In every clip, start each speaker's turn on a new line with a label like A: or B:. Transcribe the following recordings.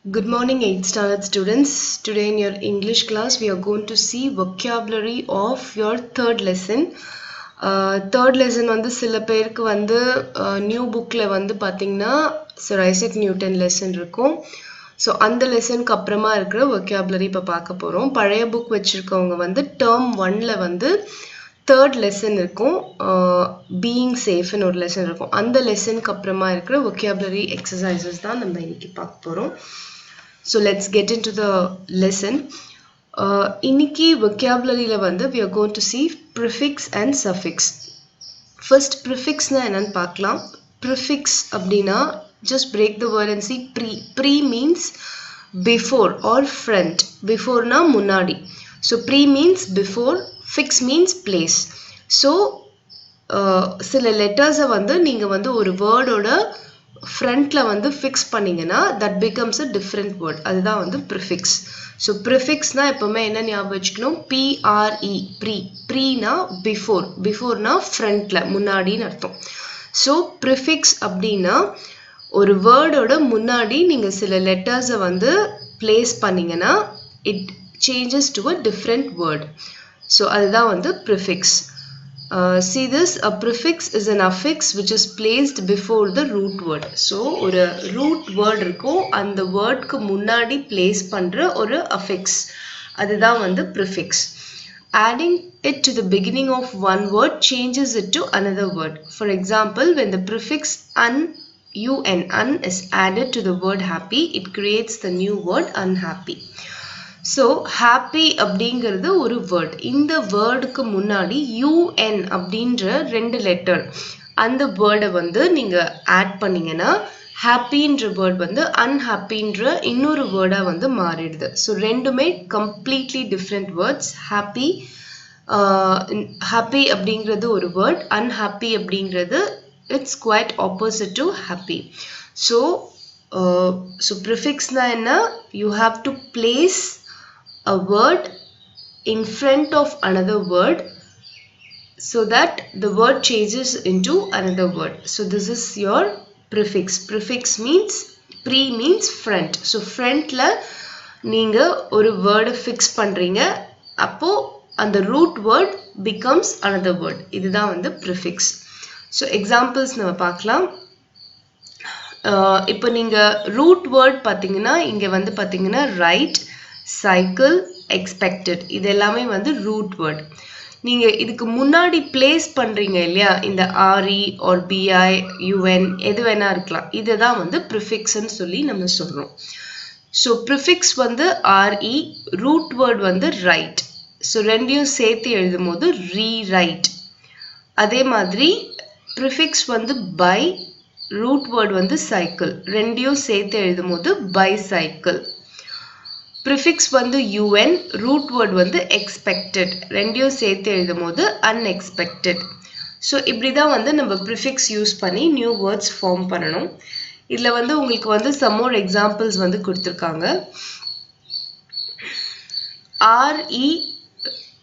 A: Good morning 8th standard students. Today in your English class we are going to see vocabulary of your third lesson. Third lesson வந்து சில பேருக்கு வந்து new புக்ல வந்து பாத்தீங்கன்னா Sir Isaac Newton lesson இருக்கும். So அந்த லெசனுக்கு அப்புறமா இருக்கிற vocabulary இப்போ பார்க்க போகிறோம். பழைய புக் வச்சுருக்கவங்க வந்து டேர்ம் 1ல் வந்து தேர்ட் லெசன் இருக்கும், பீயிங் சேஃப்னு ஒரு லெசன் இருக்கும். அந்த லெசனுக்கு அப்புறமா இருக்கிற vocabulary எக்ஸசைசஸ் தான் நம்ம இன்னைக்கு பார்க்க போகிறோம். So let's get in to the lesson. இன்னைக்கு vocabularyல வந்து we are going to see prefix and suffix. First prefixனா என்னன்னு பார்க்கலாம். Prefix அப்படின்னா just break the word and see pre. Pre means before or front. Before na முன்னாடி. So pre means before, fix means place. So சில லெட்டர்ஸை வந்து நீங்க வந்து ஒரு வேர்டோட ஃப்ரண்ட்ல வந்து ஃபிக்ஸ் பண்ணீங்கன்னா that becomes a different word. அதுதான் வந்து prefix. ஸோ ப்ரிஃபிக்ஸ்னா எப்பவுமே என்ன ஞாபகம் வச்சுக்கணும், PRE, ப்ரீ. ப்ரீனா பிஃபோர், பிஃபோர்னா ஃப்ரண்ட்ல முன்னாடின்னு அர்த்தம். ஸோ ப்ரிஃபிக்ஸ் அப்படின்னா ஒரு வேர்டோட முன்னாடி நீங்கள் சில லெட்டர்ஸை வந்து பிளேஸ் பண்ணீங்கன்னா it changes to a different word. So அதுதான் வந்து prefix. See this, a prefix is an affix which is placed before the root word. So ஒரு root word இருக்கும், அந்த வேர்டுக்கு முன்னாடி place பண்ற ஒரு affix, அதுதான் வந்து prefix. Adding it to the beginning of one word changes it to another word. For example, when the prefix un is added to the word happy, it creates the new word unhappy. So happy அப்படிங்கிறது ஒரு word. இந்த வேர்டுக்கு முன்னாடி UN அப்படின்ற 2 letter அந்த வேர்டை வந்து நீங்கள் ஆட் பண்ணீங்கன்னா ஹாப்பின்ற வேர்ட் வந்து அன்ஹாப்பின்ற இன்னொரு வேர்டாக வந்து மாறிடுது. ஸோ ரெண்டுமே கம்ப்ளீட்லி டிஃப்ரெண்ட் வேர்ட்ஸ். ஹாப்பி அப்படிங்கிறது ஒரு வேர்ட், அன்ஹாப்பி அப்படிங்கிறது it's quite opposite to happy. So ப்ரிஃபிக்ஸ்னா என்ன, you have to place a word in front of another word so that the word changes into another word. So this is your prefix. Prefix means pre means front. So front la நீங்க ஒரு word fix பண்றீங்க, அப்போ அந்த root word becomes another word. இதுதான் வந்து prefix. So examples நம்ம பார்க்கலாம். இப்போ நீங்க root word பார்த்தீங்கன்னா இங்க வந்து பார்த்தீங்கன்னா right, cycle, expected, இது எல்லாமே வந்து ரூட் வேர்ட். நீங்க இதுக்கு முன்னாடி பிளேஸ் பண்றீங்க இல்லையா, இந்த RE or BI, UN எது வேணா இருக்கலாம், இதுதான் வந்து ப்ரிஃபிக்ஸ்ன்னு சொல்லி நம்ம சொல்றோம். ஸோ ப்ரிஃபிக்ஸ் வந்து RE, ரூட் வேர்ட் வந்து ரைட். ஸோ ரெண்டையும் சேர்த்து எழுதும் போது ரீரைட். அதே மாதிரி ப்ரிஃபிக்ஸ் வந்து பை, ரூட் வேர்ட் வந்து சைக்கிள், ரெண்டையும் சேர்த்து எழுதும் போது பைசைக்கிள். ப்ரிஃபிக்ஸ் வந்து UN, ரூட் வேர்ட் வந்து எக்ஸ்பெக்டட், ரெண்டையும் சேர்த்து எழுதும் போது அன்எக்ஸ்பெக்டட். ஸோ இப்படி தான் வந்து நம்ம ப்ரிஃபிக்ஸ் யூஸ் பண்ணி நியூ வேர்ட்ஸ் ஃபார்ம் பண்ணணும். இதில் வந்து உங்களுக்கு வந்து சம் மோர் எக்ஸாம்பிள்ஸ் வந்து கொடுத்துருக்காங்க. RE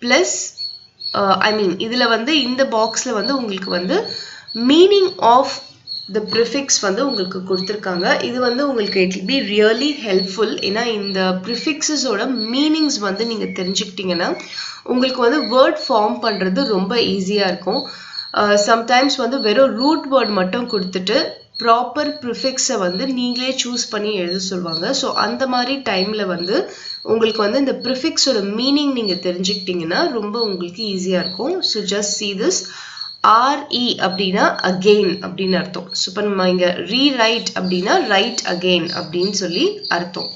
A: ப்ளஸ் இதில் வந்து இந்த பாக்ஸில் வந்து உங்களுக்கு வந்து மீனிங் ஆஃப் the prefix வந்து உங்களுக்கு கொடுத்துருக்காங்க. இது வந்து உங்களுக்கு it will be really helpful. ஏன்னா இந்த ப்ரிஃபிக்ஸஸோட மீனிங்ஸ் வந்து நீங்கள் தெரிஞ்சுக்கிட்டீங்கன்னா உங்களுக்கு வந்து வேர்ட் ஃபார்ம் பண்ணுறது ரொம்ப ஈஸியாக இருக்கும். சம்டைம்ஸ் வந்து வெறும் ரூட் வேர்ட் மட்டும் கொடுத்துட்டு ப்ராப்பர் ப்ரிஃபிக்ஸை வந்து நீங்களே சூஸ் பண்ணி எழுத சொல்லுவாங்க. ஸோ அந்த மாதிரி டைமில் வந்து உங்களுக்கு வந்து இந்த ப்ரிஃபிக்ஸோட மீனிங் நீங்கள் தெரிஞ்சுக்கிட்டீங்கன்னா ரொம்ப உங்களுக்கு ஈஸியாக இருக்கும். So just see this. RE அப்படின்னா அகெயின் அப்படின்னு அர்த்தம். ஸோ இப்போ நம்ம இங்கே ரீரைட் அப்படின்னா ரைட் அகெயின் அப்படின்னு சொல்லி அர்த்தம்.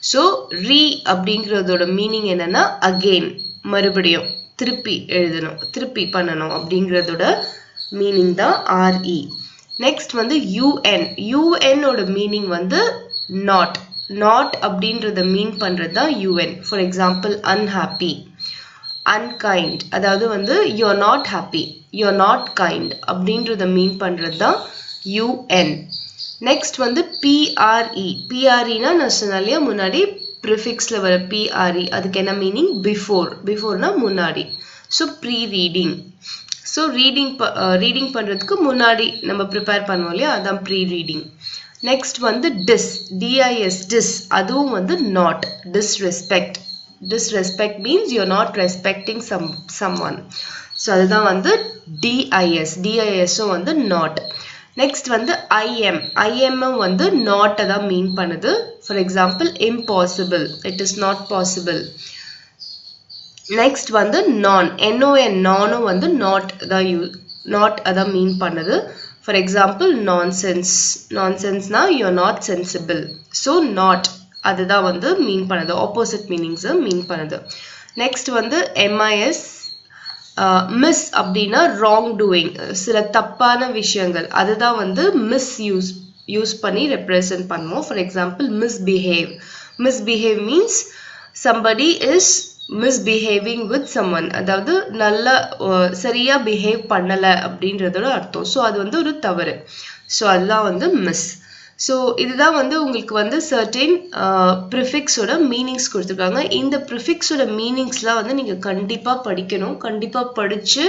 A: ஸோ ரீ அப்படிங்கிறதோட மீனிங் என்னன்னா அகெயின், மறுபடியும் திருப்பி எழுதணும், திருப்பி பண்ணணும் அப்படிங்கிறதோட மீனிங் தான் RE. நெக்ஸ்ட் வந்து UN. UNோட மீனிங் வந்து நாட். நாட் அப்படின்றத மீன் பண்ணுறது தான் UN. For example unhappy, unkind, அதாவது வந்து you're not happy, you're not kind அப்படின்றத மீன் பண்ணுறது தான் UN. நெக்ஸ்ட் வந்து PRE. PREனா நான் சொன்னாலே முன்னாடி ப்ரிஃபிக்ஸில் வர PRE, அதுக்கு என்ன மீனிங், பிஃபோர். பிஃபோர்னா முன்னாடி. So pre reading. So reading பண்ணுறதுக்கு முன்னாடி நம்ம ப்ரிப்பேர் பண்ணுவோம் இல்லையா, அதான் ப்ரீ ரீடிங். Next வந்து dis, dis, dis, அதுவும் வந்து not, disrespect. Disrespect means you're not respecting someone. So அதுதான் வந்து dis, disம் வந்து not. Next வந்து im, im வந்து not தான் mean பண்ணுது. For example, impossible, it is not possible. Next வந்து non, non, non வந்து not தான் not அதான் mean பண்ணுது. For example, nonsense, nonsense na you're not sensible. So not அதுதான் வந்து mean பண்ணுது, opposite meanings mean பண்ணுது. Next வந்து mis, miss அப்படின்னா wrong doing, சில தப்பான விஷயங்கள் அதுதான் வந்து யூஸ் பண்ணி represent பண்ணுவோம். For example, misbehave. Misbehave means somebody is misbehaving with someone, அதாவது நல்லா சரியா பிஹேவ் பண்ணல அப்படின்றதோட அர்த்தம். ஸோ அது வந்து ஒரு தவறு. ஸோ அதுதான் வந்து மிஸ். ஸோ இதுதான் வந்து உங்களுக்கு வந்து சர்டைன் ப்ரிஃபிக்ஸோட மீனிங்ஸ் கொடுத்துருக்காங்க. இந்த ப்ரிஃபிக்ஸோட மீனிங்ஸ்லாம் வந்து நீங்கள் கண்டிப்பாக படிக்கணும். கண்டிப்பாக படித்து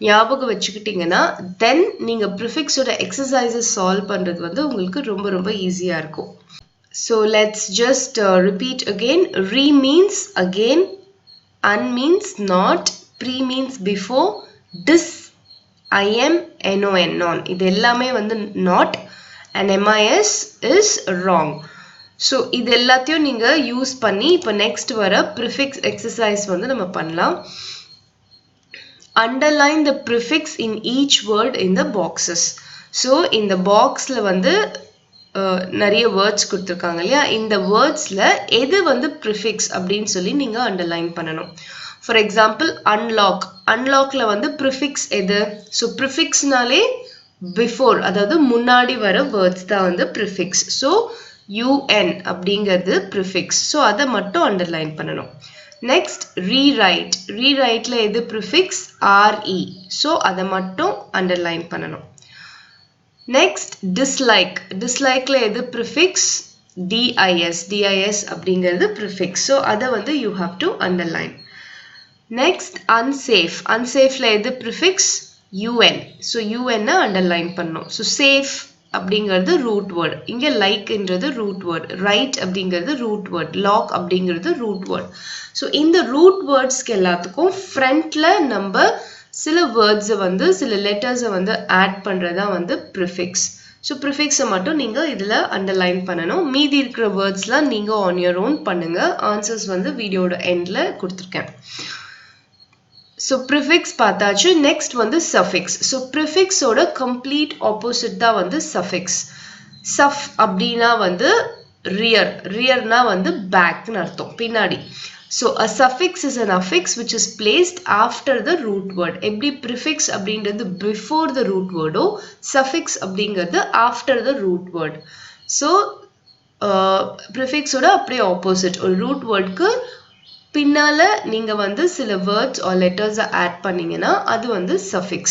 A: ஞாபகம் வச்சுக்கிட்டிங்கன்னா தென் நீங்கள் ப்ரிஃபிக்ஸோட எக்ஸசைசஸ் சால்வ் பண்ணுறது வந்து உங்களுக்கு ரொம்ப ரொம்ப ஈஸியாக இருக்கும். So let's just repeat again. Re means again, un means not, pre means before, dis, im, non, non. இது எல்லாமே வந்து not and mis is wrong. So இது எல்லாத்தையும் நீங்க யூஸ் பண்ணி இப்போ நெக்ஸ்ட் வர prefix exercise வந்து நம்ம பண்ணலாம். Underline the prefix in each word in the boxes. So இந்த பாக்ஸ்ல வந்து நிறைய வேர்ட்ஸ் கொடுத்துருக்காங்க இல்லையா, இந்த வேர்ட்ஸில் எது வந்து ப்ரிஃபிக்ஸ் அப்படின்னு சொல்லி நீங்கள் அண்டர்லைன் பண்ணணும். ஃபார் எக்ஸாம்பிள் அன்லாக், அன்லாக்ல வந்து ப்ரிஃபிக்ஸ் எது? ஸோ ப்ரிஃபிக்ஸ்னாலே பிஃபோர், அதாவது முன்னாடி வர வேர்ட்ஸ் தான் வந்து ப்ரிஃபிக்ஸ். ஸோ யூஎன் அப்படிங்கிறது ப்ரிஃபிக்ஸ். ஸோ அதை மட்டும் அண்டர்லைன் பண்ணணும். நெக்ஸ்ட் ரீரைட், ரீரைட்ல எது ப்ரிஃபிக்ஸ்? ஆர்இ. ஸோ அதை மட்டும் அண்டர்லைன் பண்ணணும். Next, dislike. Dislikeல எது prefix? dis. dis அப்படிங்கிறது prefix. So அதை வந்து you have to underline. Next, unsafe. Unsafeல எது prefix? un. So un underline பண்ணணும். So safe அப்படிங்கிறது root word. இங்க likeன்றது root word. right அப்படிங்கிறது root word. lock அப்படிங்கிறது root word. So இந்த root wordsக்கு எல்லாத்துக்கும் frontல நம்ம சில வேர்ட்ஸை வந்து சில லெட்டர்ஸை வந்து ஆட் பண்ணுறதா வந்து ப்ரிஃபிக்ஸ். ஸோ ப்ரிஃபிக்ஸை மட்டும் நீங்கள் இதில் அண்டர்லைன் பண்ணணும். மீதி இருக்கிற வேர்ட்ஸ்லாம் நீங்கள் ஆன் யுவர் ஓன் பண்ணுங்கள். ஆன்சர்ஸ் வந்து வீடியோட எண்டில் கொடுத்துருக்கேன். ஸோ ப்ரிஃபிக்ஸ் பார்த்தாச்சு. நெக்ஸ்ட் வந்து சஃபிக்ஸ். ஸோ ப்ரிஃபிக்ஸோட கம்ப்ளீட் ஆப்போசிட் தான் வந்து சஃபிக்ஸ். சஃப் அப்படின்னா வந்து ரியர், ரியர்னா வந்து பேக்னு அர்த்தம், பின்னாடி. So a suffix is an affix which is placed after the root word. எப்படி prefix அப்படிங்கிறது before the root word O, suffix அப்படிங்கிறது after the root word. So prefix ஓட அப்படியே opposite. ஒரு root wordக்கு பின்னால நீங்க வந்து சில words or letters add பண்ணீங்கன்னா அது வந்து suffix.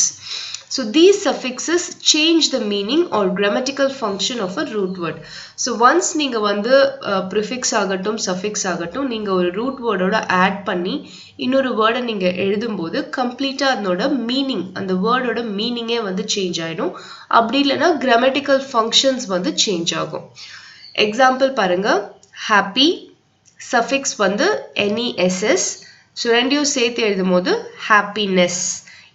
A: So these suffixes change the meaning or grammatical function of a root word. So once நீங்க வந்து prefix ஆகட்டும் suffix ஆகட்டும் நீங்க ஒரு root word ஓட add பண்ணி இன்னொரு வேர்டை நீங்க எழுதும்போது கம்ப்ளீட்டா அதனோட மீனிங், அந்த வேர்டோட மீனிங்கே வந்து சேஞ்ச் ஆயிடும். அப்படி இல்லைன்னா grammatical functions வந்து சேஞ்ச் ஆகும். எக்ஸாம்பிள் பாருங்க, happy suffix வந்து ness. ஸோ ரெண்டையும் சேர்த்து எழுதும் போது happiness.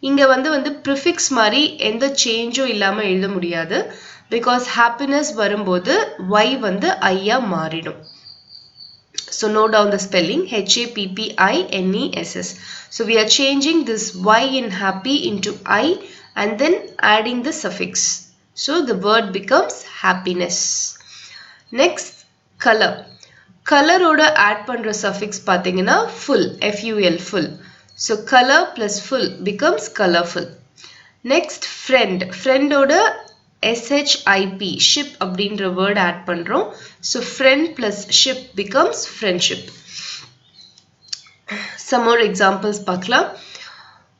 A: இங்க வந்து ப்ரிஃபிக்ஸ் மாதிரி எந்த சேஞ்சும் இல்லாம எழுத முடியாது. பிகாஸ் ஹாப்பினஸ் வரும்போது y வந்து ஐயா மாறிடும். So note down the spelling happiness. So we are changing this y in happy into I and then adding the suffix. So the word becomes happiness. Next, color. Color ஓட add பண்ற suffix பாத்தீங்கன்னா full, full, full. So color plus full becomes colorful. Next, friend. Friend ஓட ship, ship அப்படின்ற word add பண்றோம். So friend plus ship becomes friendship. Some more examples பார்க்கலாம்.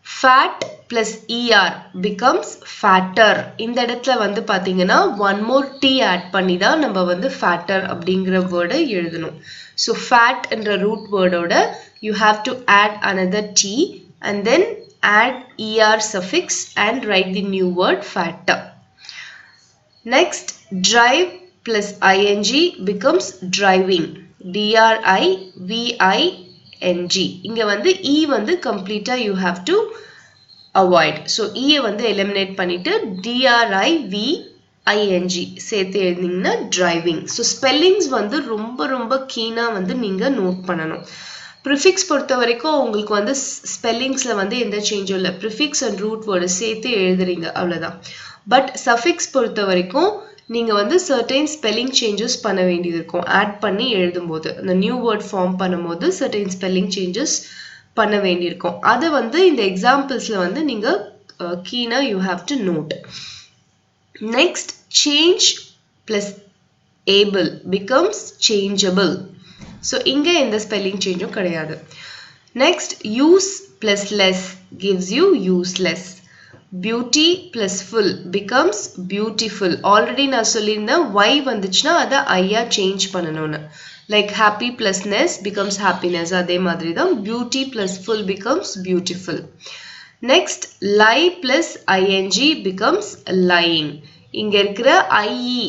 A: Fat plus er becomes fatter. இந்த இடத்துல வந்து பாத்தீங்கன்னா one more t add பண்ணி தான் நம்ம வந்து fatter அப்படிங்கிற வேர்டை எழுதணும். So fat என்ற root word ஓட you have to add another t and then add er suffix and write the new word fatter. Next, drive plus ing becomes driving. D-R-I-V-I-N-G. இங்க வந்து E வந்து complete you have to avoid. So E வந்து eliminate பண்ணிட்டு D-R-I-V-I-N-G சேர்த்து எழுதிங்கன்னா driving. So spellings வந்து ரொம்ப கீனா வந்து நீங்க நோட் பண்ணணும். Prefix பொறுத்த வரைக்கும் உங்களுக்கு வந்து ஸ்பெல்லிங்ஸ்ல வந்து எந்த சேஞ்சும் இல்லை. Prefix and root word சேர்த்து எழுதுறீங்க அவ்வளவுதான். பட் suffix பொறுத்த வரைக்கும் நீங்க வந்து certain spelling changes பண்ண வேண்டியது இருக்கும். ஆட் பண்ணி எழுதும்போது அந்த நியூ வேர்ட் ஃபார்ம் பண்ணும்போது certain spelling changes பண்ண வேண்டியிருக்கும். அது வந்து இந்த எக்ஸாம்பிள்ஸ்ல வந்து நீங்க கீனா you have to note. Next, change plus able becomes changeable. So இங்க எந்த spelling change கிடையாது. Next, use plus less gives you useless. Beauty plus full becomes beautiful. Already நான் சொல்லியிருந்தேன் y வந்துச்சுன்னா அதை ஐயா சேஞ்ச் பண்ணணும்னு. Like happy plus ness becomes happiness. அதே மாதிரி தான் beauty plus full becomes beautiful. Next, lie plus ing becomes lying. இங்க இருக்கிற ie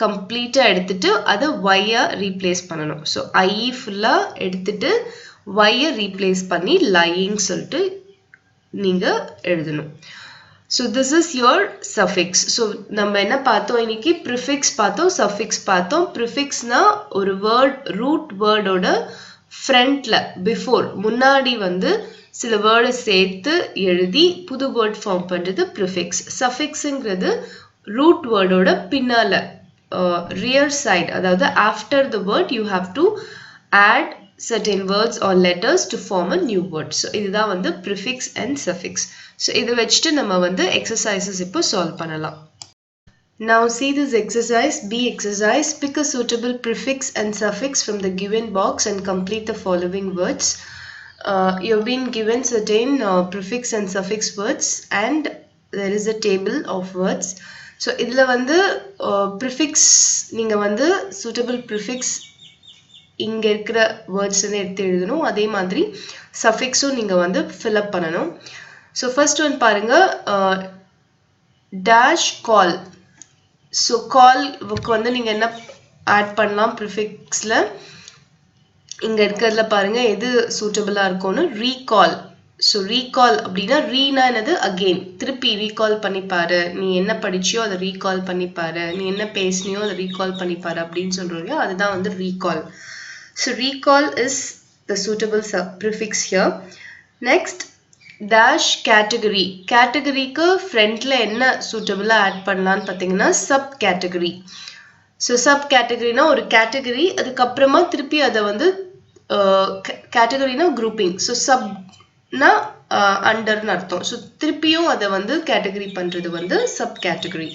A: கம்ப்ளீட்டா எடுத்துட்டு அதை y-ஆ ரீப்ளேஸ் பண்ணணும். ஸோ ie ஃபுல்லா எடுத்துட்டு y-ஆ ரீப்ளேஸ் பண்ணி lying சொல்லிட்டு நீங்க எழுதணும். So this is your suffix. So நம்ம என்ன பார்த்தோம் இன்னைக்கு? Prefix பார்த்தோம், suffix பார்த்தோம். Prefixனா ஒரு word root wordோட frontல before முன்னாடி வந்து சில வேர்டை சேர்த்து எழுதி புது word form பண்றது prefix. Suffixங்கிறது root wordோட பின்னால rear side, அதாவது after the word you have to add certain words or letters to form a new word. So இதுதான் வந்து prefix and suffix. So இதை வச்சுட்டு நம்ம வந்து exercises இப்போ solve பண்ணலாம். Now see this exercise. B exercise. Pick a suitable prefix and suffix from the given box and complete the following words. You've been given certain prefix and suffix words and there is a table of words. So இதுல வந்து prefix நீங்க வந்து suitable prefix இங்க இருக்கிற words எடுத்து எழுதணும். அதே மாதிரி சஃபிக்ஸும் நீங்க வந்து fill up பண்ணணும். So first one பாருங்க, dash call. So call வந்து நீங்க என்ன ஆட் பண்ணலாம் prefixல? இங்க இருக்கிறதுல பாருங்க எது சூட்டபிளா இருக்கும்னு recall. So recall அப்படின்னா ரீனா என்னது? அகெயின் திருப்பி ரீகால் பண்ணி பாரு, நீ என்ன படிச்சியோ அதை ரீகால் பண்ணி பாரு, நீ என்ன பேசினியோ அதை ரீகால் பண்ணி பாரு அப்படின்னு சொல்றோம். அதுதான் வந்து recall. So recall is the suitable prefix here. Next, dash category. Categoryக்கு frontல என்ன suitable ஆட் பண்ணலாம்னு பார்த்தீங்கன்னா sub category. So sub categoryனா ஒரு category, அதுக்கப்புறமா திருப்பி அதை வந்து categoryனா grouping. So subனா underன்னு அர்த்தம். So திருப்பியும் அதை வந்து category பண்றது வந்து sub category.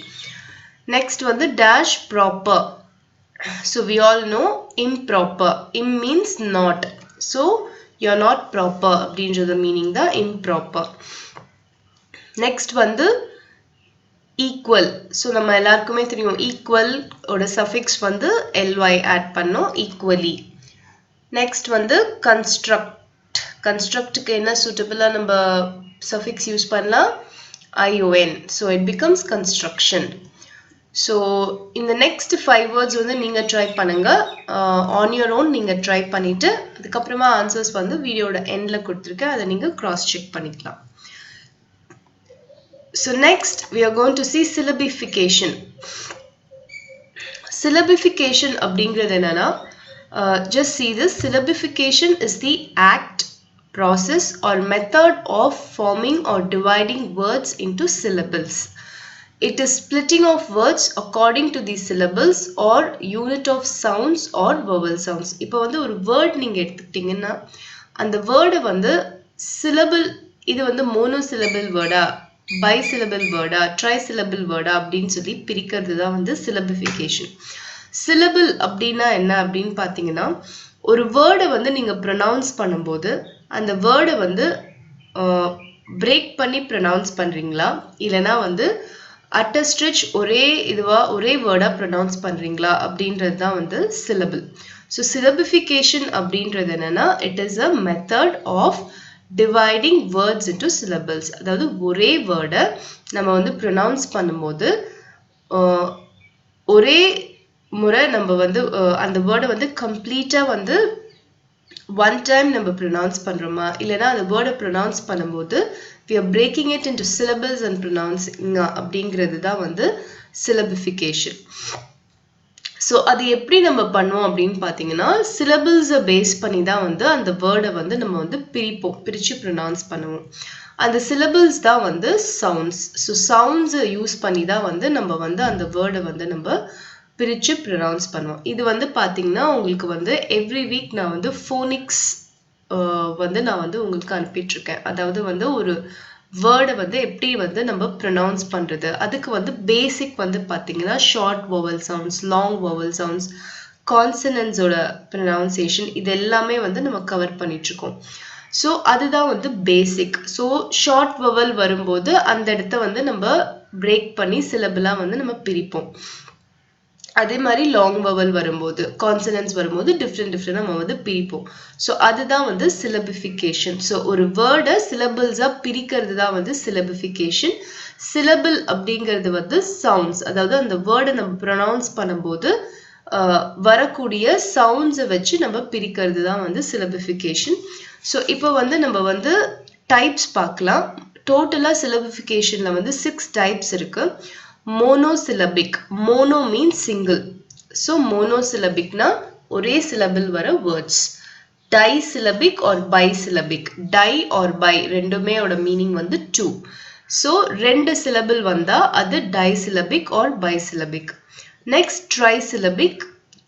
A: Next வந்து dash proper. So we all know improper. Im means not. So you're not proper அப்படின்றது meaning தான் improper. Next வந்து equal. So நம்ம எல்லாருக்குமே தெரியும் equal ஓட suffix வந்து ly add பண்ணோம், equally. Next வந்து construct. Constructக்கு என்ன suitable நம்ம suffix use பண்ணலாம்? ion. So it becomes construction. So in the next 5 words வந்து நீங்க try பண்ணுங்க. On your own நீங்க try பண்ணிட்டு அதுக்கப்புறமா answers வந்து வீடியோட endல கொடுத்திருக்கேன், அதை நீங்க cross check பண்ணிக்கலாம். So next we are going to see syllabification. Syllabification அப்படிங்கிறது என்னன்னா, just see this. Syllabification is the act, process or method of forming or dividing words into syllables. It is splitting of words according to the syllables or unit of sounds or vowel sounds. இப்போ வந்து ஒரு word நீங்க எடுத்துக்கிட்டீங்கன்னா அந்த word வந்து syllable, இது வந்து monosyllable word-ஆ, bisyllable word-ஆ, trisyllable word-ஆ அப்படின்னு சொல்லி பிரிக்கிறது தான் வந்து syllabification. Syllable அப்படின்னா என்ன அப்படின்னு பார்த்தீங்கன்னா, ஒரு வேர்டை வந்து நீங்க pronounce பண்ணும்போது அந்த வேர்டை வந்து break பண்ணி pronounce பண்றீங்களா, இல்லைனா வந்து at a stretch ஒரே இதுவா ஒரே வேர்டா pronounce பண்றீங்களா அப்படின்றது தான் வந்து syllable. So syllabification அப்படின்றது என்னன்னா, it is a method of dividing words into syllables. அதாவது ஒரே வேர்டை நம்ம வந்து pronounce பண்ணும்போது ஒரே முறை நம்ம வந்து அந்த வேர்டை வந்து கம்ப்ளீட்டாக வந்து one time நம்ம pronounce பண்றோமா இல்லனா அந்த வேர்டை pronounce பண்ணும்போது we are breaking it into syllables and pronouncing அப்படிங்கிறது தான் வந்து syllabification. So அது எப்படி நம்ம பண்ணுவோம் அப்படின்னு பார்த்தீங்கன்னா syllables-ஐ பேஸ் பண்ணி தான் வந்து அந்த வேர்டை வந்து நம்ம வந்து பிரிச்சு pronounce பண்ணுவோம். அந்த syllables தான் வந்து sounds. So sounds-ஐ யூஸ் பண்ணி தான் வந்து நம்ம வந்து அந்த வேர்டை வந்து நம்ம பிரிச்சு pronounce பண்ணுவோம். இது வந்து பாத்தீங்கன்னா உங்களுக்கு வந்து every week நான் வந்து phonics வந்து நான் வந்து உங்களுக்கு அனுப்பிட்டு இருக்கேன். அதாவது வந்து ஒரு வேர்டை வந்து எப்படி வந்து நம்ம pronounce பண்றது அதுக்கு வந்து பேசிக் வந்து பாத்தீங்கன்னா short vowel sounds, long vowel sounds, consonants ஓட pronunciation இது எல்லாமே வந்து நம்ம கவர் பண்ணிட்டு இருக்கோம். So அதுதான் வந்து பேசிக். So short vowel வரும்போது அந்த இடத்தை வந்து நம்ம break பண்ணி syllable-ஆ வந்து நம்ம பிரிப்போம். அதே மாதிரி லாங் வவல் வரும்போது கான்சனன்ட்ஸ் வரும்போது டிஃப்ரெண்ட் நம்ம வந்து பிரிப்போம். ஸோ அதுதான் வந்து சிலபிஃபிகேஷன். ஸோ ஒரு வேர்டை சிலபிள்ஸா பிரிக்கிறது தான் வந்து சிலபிஃபிகேஷன். சிலபிள் அப்படிங்கிறது வந்து சவுண்ட்ஸ், அதாவது அந்த வேர்டை நம்ம ப்ரொனவுன்ஸ் பண்ணும்போது வரக்கூடிய சவுண்ட்ஸை வச்சு நம்ம பிரிக்கிறது தான் வந்து சிலபிஃபிகேஷன். ஸோ இப்போ வந்து நம்ம வந்து டைப்ஸ் பார்க்கலாம். டோட்டலாக சிலபிஃபிகேஷனில் வந்து 6 டைப்ஸ் இருக்கு. monosyllabic, mono means single, so monosyllabic na ஒரே syllable வர words. Disyllabic or bisyllabic, di or bi ரெண்டுமே ஓட meaning வந்து 2, so ரெண்டு syllable வந்தா அது disyllabic or bisyllabic. Next trisyllabic,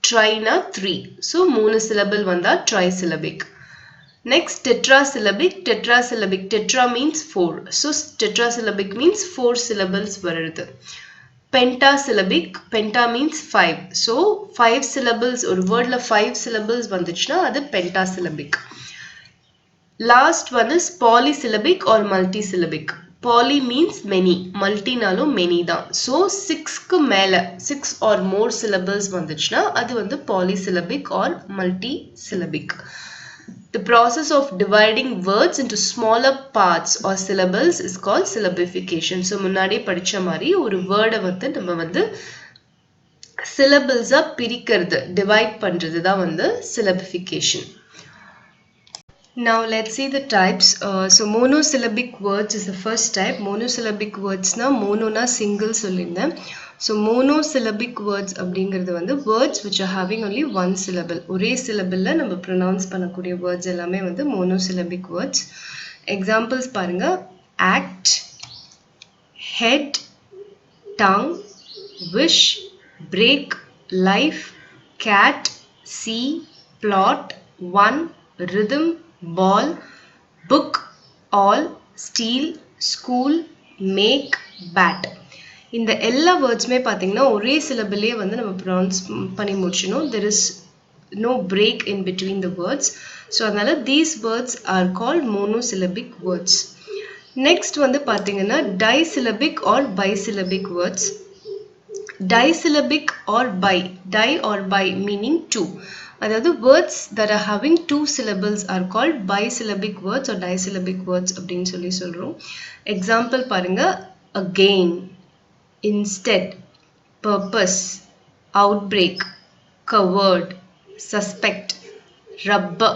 A: tri na 3, so 3 syllable வந்தா trisyllabic. Next tetrasyllabic, tetrasyllabic, tetra means 4, so tetrasyllabic means 4 syllables வருது. Pentasyllabic, penta means 5, so 5 syllables ஒரு wordல 5 syllables வந்துச்சுன்னா அது pentasyllabic. Last one is polysyllabic or multisyllabic. Poly means many, multi நாலும் many தான். So 6க்கு மேல 6 or more syllables வந்துச்சுன்னா அது வந்து polysyllabic or multisyllabic. The process of dividing words into smaller parts or syllables is called syllabification. So முன்னாடி படிச்ச மாதிரி ஒரு வேர்டை வந்து நம்ம வந்து syllables-ஆ பிரிக்கிறது, divide பண்றது தான் வந்து syllabification. Now let's see the types. So monosyllabic words is the first type. Monosyllabic words na mono na single சொல்லிருந்தேன். So monosyllabic words அப்படிங்கிறது வந்து words which are having only one syllable. ஒரே syllable-ல நம்ம pronounce பண்ணக்கூடிய words எல்லாமே வந்து monosyllabic words. Examples பாருங்க. Act, head, tongue, wish, break, life, cat, see, plot, one, rhythm, ball, book, all, steal, school, make, bat. இந்த எல்லா வேர்ட்ஸ்மே பார்த்தீங்கன்னா ஒரே சிலபிளே வந்து நம்ம ப்ரொனவுன்ஸ் பண்ணி முடிச்சணும். there is no break in between the words. So அதனால these words are called monosyllabic words. next வந்து பார்த்தீங்கன்னா disyllabic or bisyllabic words. Disyllabic or bi, di or bi meaning 2. அதாவது words that are having 2 syllables are called bisyllabic words or disyllabic words அப்படின்னு சொல்லி சொல்றோம். example பாருங்க. again, instead, purpose, outbreak, covered, suspect, rubber,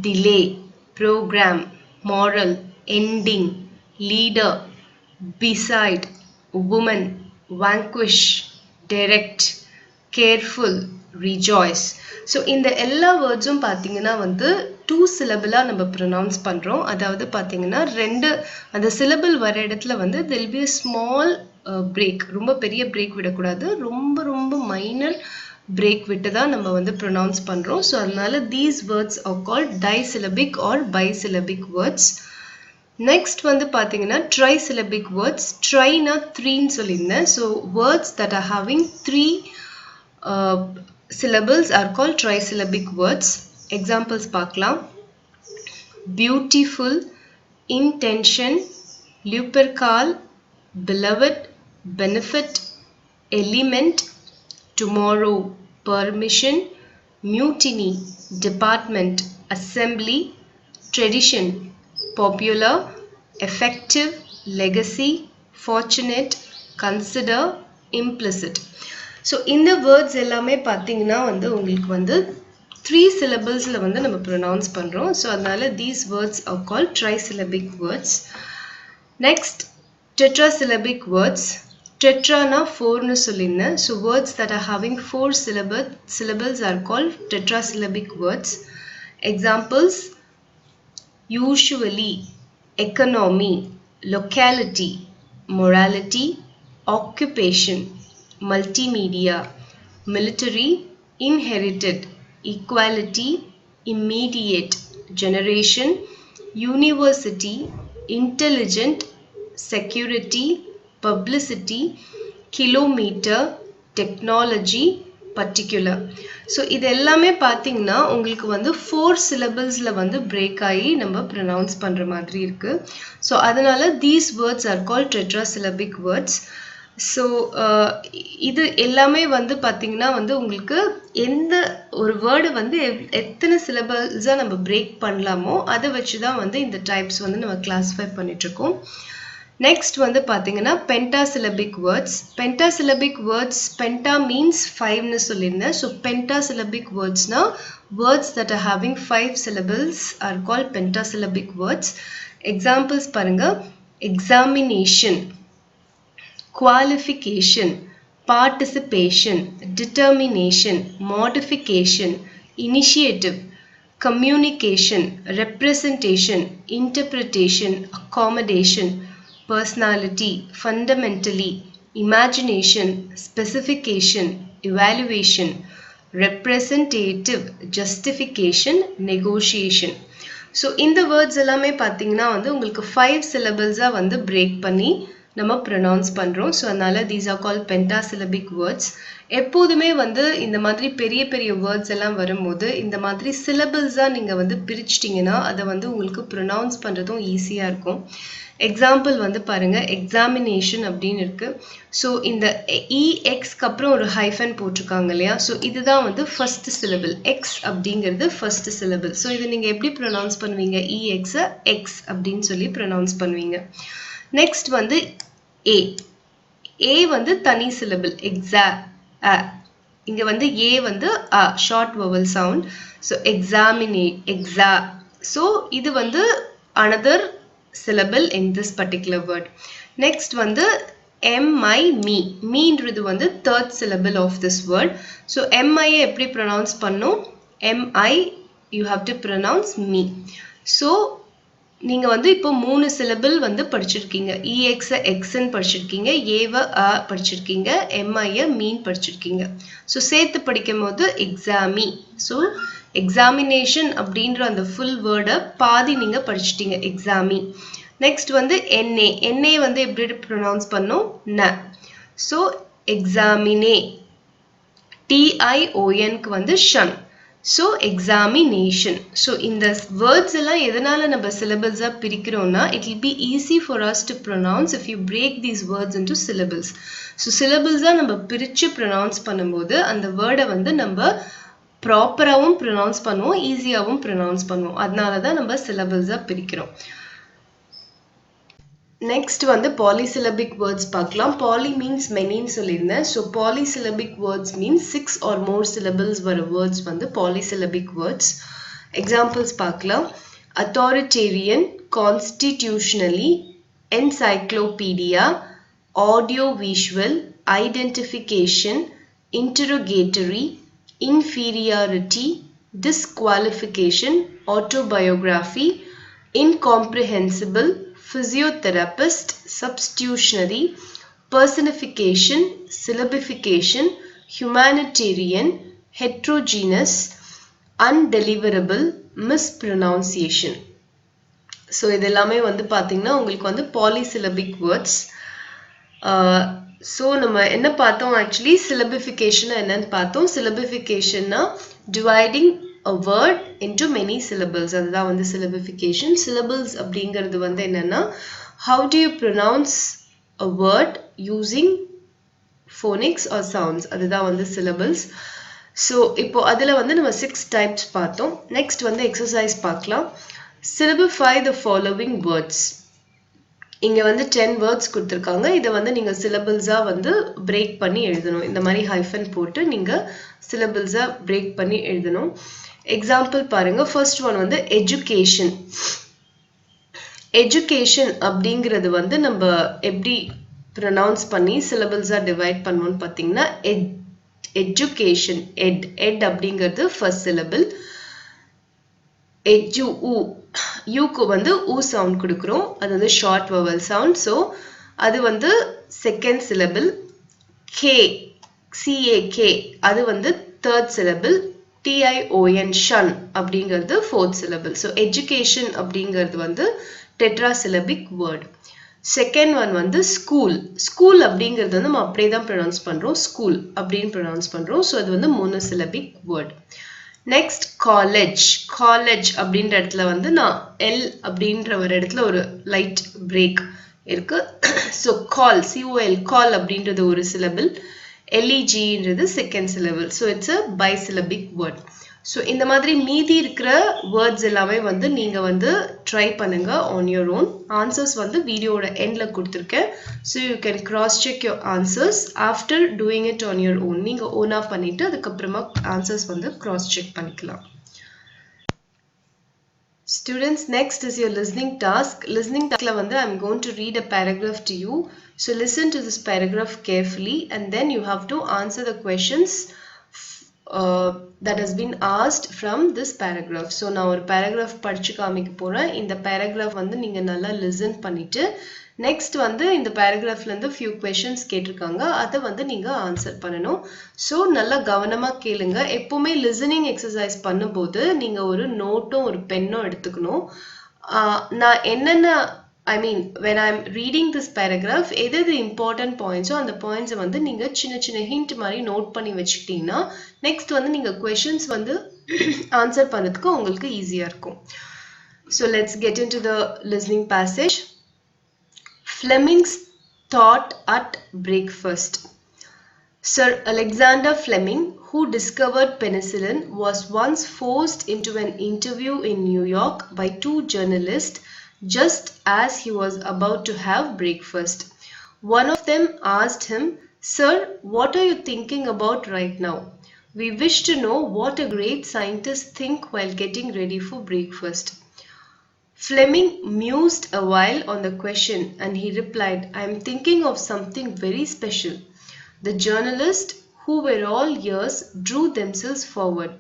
A: delay, program, moral, ending, leader, beside, woman, vanquish, direct, careful, rejoice. So இந்த எல்லா வேர்ட்ஸும் பார்த்தீங்கன்னா வந்து 2 syllable-ஆ நம்ம pronounce பண்ணுறோம். அதாவது பார்த்தீங்கன்னா அந்த syllable வர இடத்துல வந்து there will be a small break. ரொம்ப பெரிய break விடக்கூடாது, ரொம்ப மைனர் break விட்டு தான் நம்ம வந்து ப்ரொனவுன்ஸ் பண்ணுறோம். ஸோ அதனால these words are called disyllabic or bisyllabic words. next வந்து பார்த்தீங்கன்னா trisyllabic words. try-னா 3ன்னு சொல்லியிருந்தேன். So words that are having 3 syllables are called trisyllabic words. examples பார்க்கலாம். beautiful, intention, lupercal, beloved, benefit, element, tomorrow, permission, mutiny, department, assembly, tradition, popular, effective, legacy, fortunate, consider, implicit. So இந்த words எல்லாமே பார்த்தீங்கன்னா வந்து உங்களுக்கு வந்து 3 syllablesல வந்து நம்ம pronounce பண்ணுறோம். ஸோ அதனால these words are called trisyllabic words. Next, tetrasyllabic words. Tetra na 4 nu சொல்லிருந்தேன். So words that are having 4 syllables are called tetrasyllabic words. Examples: usually, economy, locality, morality, occupation, multimedia, military, inherited, equality, immediate, generation, university, intelligent, security, publicity, kilometer, technology, particular. So இது எல்லாமே பார்த்தீங்கன்னா உங்களுக்கு வந்து 4 syllablesல வந்து break ஆகி நம்ம pronounce பண்ற மாதிரி இருக்கு. So அதனால these words are called tetrasyllabic words. So இது எல்லாமே வந்து பார்த்தீங்கன்னா வந்து உங்களுக்கு எந்த ஒரு வேர்டு வந்து எத்தனை சிலபல்ஸாக நம்ம பிரேக் பண்ணலாமோ அதை வச்சு தான் வந்து இந்த டைப்ஸ் வந்து நம்ம கிளாஸிஃபை பண்ணிட்டுருக்கோம். நெக்ஸ்ட் வந்து பார்த்தீங்கன்னா pentasyllabic words. Pentasyllabic words, penta means 5ன்னு சொல்லியிருந்தேன். ஸோ பென்டாசிலபிக் வேர்ட்ஸ்னா words that are having 5 syllables are called pentasyllabic words. Examples பாருங்க: examination, qualification, participation, determination, modification, initiative, communication, representation, interpretation, accommodation, personality, fundamentally, imagination, specification, evaluation, representative, justification, negotiation. So இந்த words எல்லாமே பார்த்தீங்கன்னா வந்து உங்களுக்கு 5 syllablesஆ வந்து break பண்ணி நம்ம pronounce பண்ணுறோம். ஸோ அதனால் தீஸ் ஆர் கால் பென்டாசிலபிக் வேர்ட்ஸ். எப்போதுமே வந்து இந்த மாதிரி பெரிய பெரிய வேர்ட்ஸ் எல்லாம் வரும்போது இந்த மாதிரி சிலபிள்ஸாக நீங்கள் வந்து பிரிச்சிட்டிங்கன்னா அதை வந்து உங்களுக்கு ப்ரொனவுன்ஸ் பண்ணுறதும் ஈஸியாக இருக்கும். எக்ஸாம்பிள் வந்து பாருங்கள், எக்ஸாமினேஷன் அப்படின்னு இருக்குது. ஸோ இந்த இஎக்ஸ்க்கு அப்புறம் ஒரு ஹைஃபன் போட்டிருக்காங்க இல்லையா? ஸோ இதுதான் வந்து ஃபர்ஸ்ட் சிலபிள். எக்ஸ் அப்படிங்கிறது ஃபர்ஸ்ட் சிலபிள். ஸோ இதை நீங்கள் எப்படி ப்ரொனவுன்ஸ் பண்ணுவீங்க? இஎக்ஸை எக்ஸ் அப்படின்னு சொல்லி ப்ரொனவுன்ஸ் பண்ணுவீங்க. நெக்ஸ்ட் வந்து ஏ. ஏ வந்து தனி சிலபிள், எக்ஸா அ. இங்க வந்து ஏ வந்து அ, ஷார்ட் வவல் சவுண்ட். ஸோ எக்ஸாமினேட், எக்ஸா. ஸோ இது வந்து another syllable in this particular word. Next வந்து mi, me. மீன்றது வந்து third syllable of this word. So mi எப்படி pronounce பண்ணும்? mi you have to pronounce me. So நீங்கள் வந்து இப்போ 3 syllable வந்து படிச்சிருக்கீங்க. இஎக்ஸை எக்ஸ்ன்னு படிச்சிருக்கீங்க, ஏவை அ படிச்சிருக்கீங்க, எம்ஐயை மீன் படிச்சிருக்கீங்க. ஸோ சேர்த்து படிக்கும் போது எக்ஸாமி. ஸோ எக்ஸாமினேஷன் அப்படின்ற அந்த ஃபுல் வேர்டை பாதி நீங்கள் படிச்சிட்டீங்க, எக்ஸாமி. நெக்ஸ்ட் வந்து என்ஏ. என்ஏ வந்து எப்படி ப்ரொனவுன்ஸ் பண்ணும்? ந. ஸோ எக்ஸாமினே. டிஐஓஎன்க்கு வந்து ஷன். So examination. ஸோ இந்த வேர்ட்ஸ் எல்லாம் எதனால நம்ம சிலபிள்ஸாக பிரிக்கிறோம்னா, it will be easy for us to pronounce if you break these words into syllables. So சிலபிள்ஸாக நம்ம பிரித்து ப்ரொனவுன்ஸ் பண்ணும்போது அந்த வேர்டை வந்து நம்ம ப்ராப்பராகவும் ப்ரொனவுன்ஸ் பண்ணுவோம், ஈஸியாகவும் ப்ரொனவுன்ஸ் பண்ணுவோம். அதனால தான் நம்ம சிலபிள்ஸாக பிரிக்கிறோம். நெக்ஸ்ட் வந்து பாலிசிலபிக் வேர்ட்ஸ் பார்க்கலாம். பாலி மீன்ஸ் மெனின்னு சொல்லியிருந்தேன். So polysyllabic words means 6 or more syllables வர வேர்ட்ஸ் வந்து பாலிசிலபிக் வேர்ட்ஸ். எக்ஸாம்பிள்ஸ் பார்க்கலாம். Authoritarian, constitutionally, encyclopedia, audio visual, identification, interrogatory, inferiority, disqualification, autobiography, incomprehensible, physiotherapist, substitutionary, personification, syllabification, humanitarian, heterogeneous, undeliverable, mispronunciation. So இது எல்லாமே வந்து பார்த்தீங்கன்னா உங்களுக்கு வந்து polysyllabic words. So நம்ம என்ன பார்த்தோம்? ஆக்சுவலி சிலபிஃபிகேஷன் என்னன்னு பார்த்தோம். சிலபிஃபிகேஷன்னா dividing a word into many syllables. அதுதான் வந்து syllabification. Syllables அப்படிங்கிறது வந்து என்னன்னா, how do you pronounce a word using phonics or sounds? அதுதான் வந்து syllables. So இப்போ அதில் வந்து நம்ம 6 types பார்த்தோம். Next வந்து exercise பார்க்கலாம். Syllabify the following words. இங்க வந்து 10 வேர்ட்ஸ் கொடுத்திருக்காங்க. இத வந்து நீங்க சிலபிள்ஸா வந்து பிரேக் பண்ணி எழுதணும். இந்த மாதிரி ஹைஃபன் போட்டு நீங்க சிலபிள்ஸா பிரேக் பண்ணி எழுதணும். எக்ஸாம்பிள் பாருங்க. ஃபர்ஸ்ட் ஒன் வந்து எஜுகேஷன். எஜுகேஷன் அப்படிங்கிறது வந்து நம்ம எப்படி ப்ரொனவுன்ஸ் பண்ணி சிலபிள்ஸா டிவைட் பண்ணுவோம்னு பார்த்தீங்கன்னா எஜுகேஷன். எட் அப்படிங்கிறது ஃபர்ஸ்ட் சிலபிள். எஜு யூக்கு வந்து ஊ சவுண்ட் கொடுக்குறோம். அது வந்து ஷார்ட் வவல் சவுண்ட். ஸோ அது வந்து செகண்ட் சிலபிள். கே சிஏகே அது வந்து தேர்ட் சிலபிள். டிஐஓஎன் ஷன் அப்படிங்கிறது ஃபோர்த் சிலபிள். ஸோ எஜுகேஷன் அப்படிங்கிறது வந்து டெட்ராசிலபிக் வேர்ட். செகண்ட் ஒன் வந்து ஸ்கூல். ஸ்கூல் அப்படிங்கிறது வந்து நம்ம அப்படியே தான் ப்ரொனவுன்ஸ் பண்ணுறோம். ஸ்கூல் அப்படின்னு ப்ரொனவுன்ஸ் பண்ணுறோம். ஸோ அது வந்து monosyllabic word. Next college. College அப்படின்ற இடத்துல வந்து நான் எல் அப்படின்ற ஒரு இடத்துல ஒரு லைட் பிரேக் இருக்கு. ஸோ கால் சிஓஎல் கால் அப்படின்றது ஒரு சிலபிள். எல்இஜின்றது second syllable. So it's a bisyllabic word. So இந்த மாதிரி மீதி இருக்கிற வேர்ட்ஸ் எல்லாமே வந்து நீங்க வந்து ட்ரை பண்ணுங்க ஆன் யோர் ஓன். ஆன்சர்ஸ் வந்து வீடியோட எண்ட்ல கொடுத்துருக்கேன். So you can cross check your answers after doing it on your own. நீங்க ஓனா பண்ணிட்டு அதுக்கப்புறமா ஆன்சர்ஸ் வந்து கிராஸ் செக் பண்ணிக்கலாம். Students, next is your listening task. Listening task la வந்து I'm going to read a paragraph to you. So listen to this paragraph carefully and then you have to answer the questions that has been asked from this paragraph. So நான் ஒரு paragraph படிச்சு காமிக்க போறேன். இந்த paragraph வந்து நீங்க நல்லா listen பண்ணிட்டு next வந்து இந்த paragraphல இருந்து few questions கேட்டிருக்காங்க. அதை வந்து நீங்க ஆன்சர் பண்ணணும். ஸோ நல்லா கவனமா கேளுங்க. எப்பவுமே listening exercise பண்ணும்போது நீங்க ஒரு நோட்டும் ஒரு பென்னும் எடுத்துக்கணும். நான் என்னென்ன when I'm reading this paragraph, எது important points அந்த points வந்து நீங்க சின்ன சின்ன hint மாதிரி நோட் பண்ணி வச்சுக்கிட்டீங்கன்னா next வந்து நீங்க questions வந்து ஆன்சர் பண்றதுக்கு உங்களுக்கு ஈஸியா இருக்கும். So let's get into the listening passage. Fleming's thought at breakfast. Sir Alexander Fleming, who discovered penicillin, was once forced into an interview in New York by two journalists just as he was about to have breakfast. One of them asked him, "Sir, what are you thinking about right now? We wish to know what a great scientist thinks while getting ready for breakfast." Fleming mused a while on the question and he replied, "I am thinking of something very special." The journalists, who were all ears, drew themselves forward.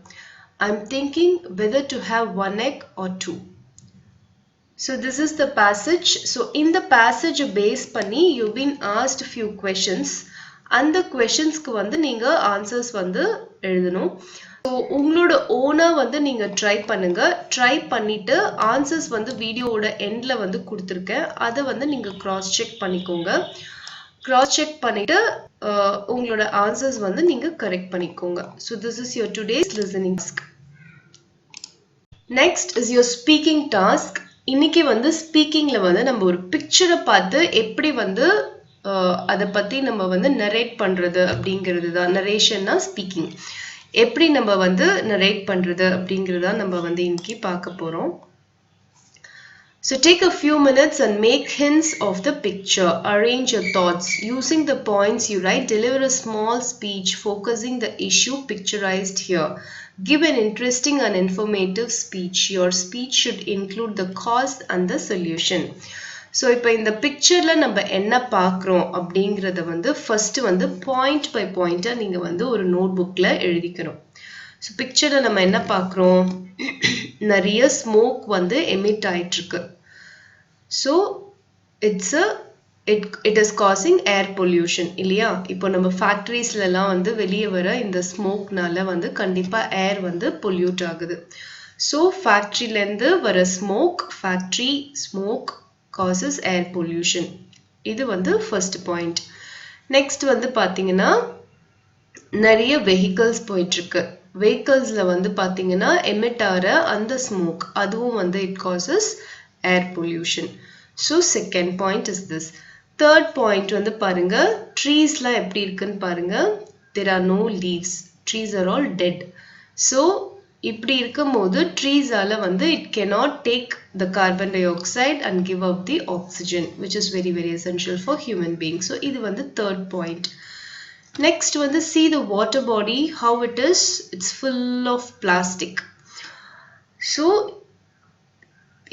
A: "I am thinking whether to have one egg or two." So this is the passage. So in the passage base பண்ணி you've been asked few questions. அந்த questions-க்கு வந்து நீங்க answers வந்து எழுதணும். So உங்களோட ஓனா வந்து நீங்க ட்ரை பண்ணுங்க. ட்ரை பண்ணிட்டு ஆன்சர்ஸ் வந்து வீடியோவோட எண்ட்ல வந்து கொடுத்துருக்கேன். அதை வந்து நீங்க கிராஸ் செக் பண்ணிக்கோங்க. கிராஸ் செக் பண்ணிட்டு உங்களோட ஆன்சர்ஸ் வந்து நீங்க கரெக்ட் பண்ணிக்கோங்க. So this is your today's listening task. Next is your speaking task. இன்னைக்கு வந்து ஸ்பீக்கிங்ல வந்து நம்ம ஒரு பிக்சரை பார்த்து எப்படி வந்து அதை பத்தி நம்ம வந்து நரேட் பண்றது அப்படிங்கிறது தான். நரேஷன்னா ஸ்பீக்கிங். எப்படி நம்ம வந்து நரேட் பண்றது அப்படிங்கிறதா நம்ம வந்து இன்னைக்கு பார்க்க போறோம். So take a few minutes and make hints of the picture. Arrange your thoughts. Using the points you write, deliver a small speech focusing the issue picturized here. Give an interesting and informative speech. Your speech should include the cause and the solution. So இப்போ இந்த பிக்சர்ல நம்ம என்ன பார்க்குறோம் அப்படிங்கிறத வந்து first வந்து point by பாயிண்டா நீங்க வந்து ஒரு நோட் புக்ல எழுதிக்கணும். ஸோ பிக்சர்ல நம்ம என்ன பார்க்குறோம், நிறைய ஸ்மோக் வந்து எமிட் ஆயிட்டு இருக்கு. So it is causing air pollution இல்லையா? இப்போ நம்ம ஃபேக்டரிஸ்லாம் வந்து வெளியே வர இந்த ஸ்மோக்னால வந்து கண்டிப்பா ஏர் வந்து பொல்யூட் ஆகுது. ஸோ ஃபேக்டரியிலேருந்து வர factory smoke causes air pollution. இது வந்து ஃபர்ஸ்ட் பாயிண்ட். நெக்ஸ்ட் வந்து பாத்தீங்கன்னா நிறைய வெஹிக்கிள்ஸ் போயிட்டு இருக்கு. வெஹிக்கிள்ஸ்ல வந்து பாத்தீங்கன்னா எமிட் ஆகிற அந்த ஸ்மோக் அதுவும் வந்து it causes air pollution. So second point is this. Third point வந்து பாருங்க, ட்ரீஸ்லாம் எப்படி இருக்குன்னு பாருங்க. There are no leaves. Trees are all dead. So இப்படி இருக்கும்போது ட்ரீஸால வந்து it cannot take the carbon dioxide and give out the oxygen, which is very very essential for human beings. So இது வந்து third point. Next வந்து see the water body, how it is. It's full of plastic. So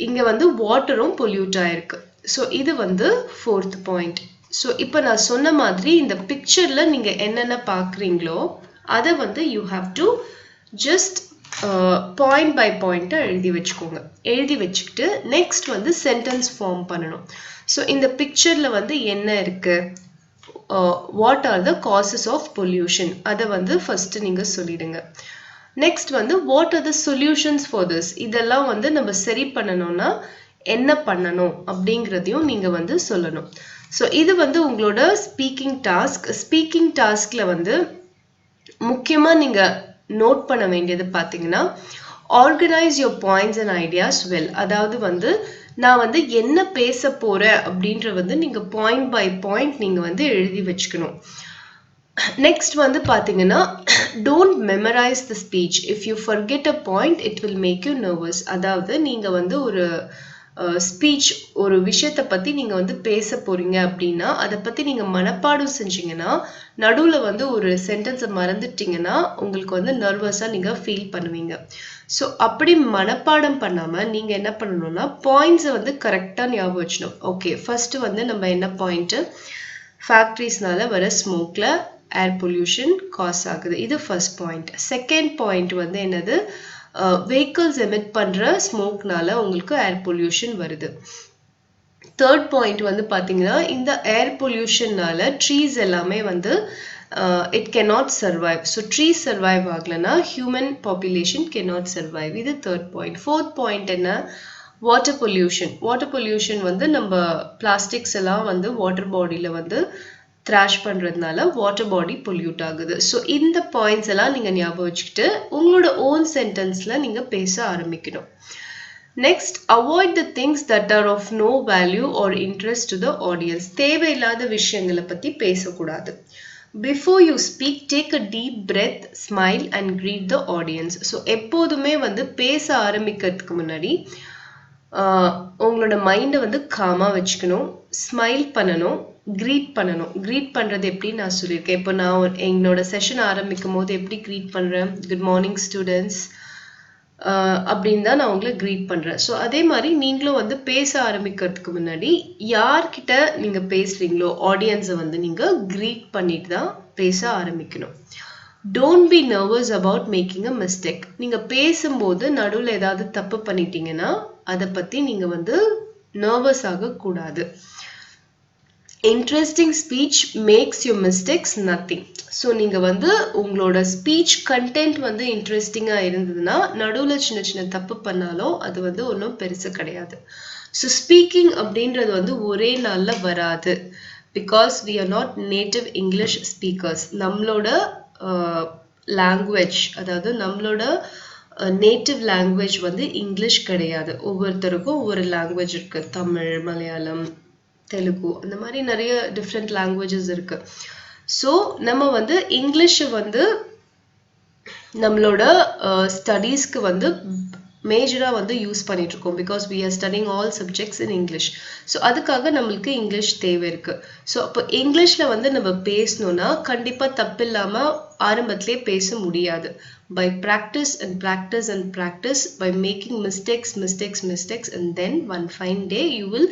A: இங்க வந்து வாட்டரும் pollute ஆயிருக்கு. So இது வந்து fourth point. So இப்போ நான் சொன்ன மாதிரி இந்த பிக்சர்ல நீங்க என்னென்ன பார்க்குறீங்களோ அதை வந்து you have to just point by point எழுதி வச்சுக்கோங்க. எழுதி வச்சுக்கிட்டு நெக்ஸ்ட் வந்து சென்டென்ஸ் ஃபார்ம் பண்ணணும். ஸோ இந்த பிக்சர்ல வந்து என்ன இருக்கு, what are the causes of pollution, அதை வந்து ஃபர்ஸ்ட் நீங்க சொல்லிடுங்க. நெக்ஸ்ட் வந்து what are the solutions for this, இதெல்லாம் வந்து நம்ம சரி பண்ணணும்னா என்ன பண்ணணும் அப்படிங்கிறதையும் நீங்க வந்து சொல்லணும். ஸோ இது வந்து உங்களோட ஸ்பீக்கிங் டாஸ்க். ஸ்பீக்கிங் டாஸ்க்ல வந்து முக்கியமா நீங்க நோட் பண்ண வேண்டியது பார்த்தீங்கன்னா organise your points and ideas well. அதாவது வந்து நான் வந்து என்ன பேச போறேன் அப்படின்ற வந்து நீங்க பாயிண்ட் பை பாயிண்ட் நீங்க வந்து எழுதி வச்சுக்கணும். நெக்ஸ்ட் வந்து பாத்தீங்கன்னா don't memorize the speech. If you forget a point it will make you nervous. அதாவது நீங்க வந்து ஒரு ஸ்பீச், ஒரு விஷயத்தை பத்தி நீங்க வந்து பேச போறீங்க அப்படின்னா அதை பத்தி நீங்க மனப்பாடம் செஞ்சீங்கன்னா நடுவுல வந்து ஒரு சென்டென்ஸை மறந்துட்டீங்கன்னா உங்களுக்கு வந்து நர்வஸா நீங்க ஃபீல் பண்ணுவீங்க. ஸோ அப்படி மனப்பாடம் பண்ணாம நீங்க என்ன பண்ணணும்னா பாயிண்ட்ஸை வந்து கரெக்டா ஞாபகம் வச்சணும். ஓகே, ஃபர்ஸ்ட் வந்து நம்ம என்ன பாயிண்ட், ஃபேக்டரிஸ்னால வர ஸ்மோக்ல ஏர் பொல்யூஷன் காஸ் ஆகுது, இது ஃபர்ஸ்ட் பாயிண்ட். செகண்ட் பாயிண்ட் வந்து என்னது, vehicles emit பண்ற ஸ்மோக்னால உங்களுக்கு ஏர் பொல்யூஷன் வருது. தேர்ட் பாயிண்ட் வந்து பாத்தீங்கன்னா இந்த ஏர் பொல்யூஷன்னால ட்ரீஸ் எல்லாமே வந்து it cannot survive. So trees survive ஆகலனா human population cannot survive. இது தேர்ட் பாயிண்ட். ஃபோர்த் பாயிண்ட் என்ன, வாட்டர் பொல்யூஷன். வாட்டர் பொல்யூஷன் வந்து நம்ம பிளாஸ்டிக்ஸ் எல்லாம் வந்து வாட்டர் பாடியில வந்து த்ராஷ் பண்றதுனால வாட்டர் பாடி பொல்யூட் ஆகுது. ஸோ இந்த பாயிண்ட்ஸ் எல்லாம் நீங்க ஞாபகம் வச்சுக்கிட்டு உங்களோட ஓன் சென்டென்ஸ்ல நீங்க பேச ஆரம்பிக்கணும். Next, avoid the things that are of no value or interest to the audience. தேவையில்லாத விஷயங்களை பத்தி பேசக்கூடாது. Before you speak take a deep breath, smile and greet the audience. So எப்போதுமே வந்து பேச ஆரம்பிக்கிறதுக்கு முன்னாடி உங்களோட மைண்டை வந்து காமா வச்சுக்கணும், ஸ்மைல் பண்ணணும், கிரீட் பண்ணணும். கிரீட் பண்றது எப்படி நான் சொல்லியிருக்கேன். இப்போ நான் என்னோட செஷன் ஆரம்பிக்கும் போது எப்படி கிரீட் பண்றேன், குட் மார்னிங் ஸ்டூடெண்ட்ஸ் அப்படின்னு தான் நான் உங்களை கிரீட் பண்றேன். ஸோ அதே மாதிரி நீங்களும் வந்து பேச ஆரம்பிக்கிறதுக்கு முன்னாடி யார்கிட்ட நீங்க பேசுறீங்களோ ஆடியன்ஸை வந்து நீங்க கிரீட் பண்ணிட்டு தான் பேச ஆரம்பிக்கணும். Don't be nervous about making a mistake. நீங்க பேசும்போது நடுவில் ஏதாவது தப்பு பண்ணிட்டீங்கன்னா அதை பத்தி நீங்க வந்து நர்வஸ் ஆக கூடாது. Interesting speech makes your mistakes nothing. So நீங்க வந்து உங்களோட ஸ்பீச் கண்டென்ட் வந்து இன்ட்ரெஸ்டிங்கா இருந்ததுன்னா நடுவில் சின்ன சின்ன தப்பு பண்ணாலும் அது வந்து ஒன்றும் பெருசு கிடையாது. ஸோ ஸ்பீக்கிங் அப்படின்றது வந்து ஒரே நாள்ல வராது. Because we are not native English speakers. நம்மளோட லாங்குவேஜ், அதாவது நம்மளோட நேட்டிவ் லாங்குவேஜ் வந்து இங்கிலீஷ் கிடையாது. ஒவ்வொருத்தருக்கும் ஒவ்வொரு லாங்குவேஜ் இருக்கு. தமிழ், மலையாளம், தெலுங்கு, அந்த மாதிரி நிறைய டிஃப்ரெண்ட் லாங்குவேஜஸ் இருக்கு. ஸோ நம்ம வந்து இங்கிலீஷை வந்து நம்மளோட ஸ்டடீஸ்க்கு வந்து மேஜராக வந்து யூஸ் பண்ணிட்டு இருக்கோம். Because we are studying all subjects in English. So அதுக்காக நம்மளுக்கு இங்கிலீஷ் தேவை இருக்கு. ஸோ அப்போ இங்கிலீஷ்ல வந்து நம்ம பேசணும்னா கண்டிப்பாக தப்பு இல்லாமல் ஆரம்பத்திலே பேச முடியாது. By practice and practice and practice, by making mistakes, and then one fine day you will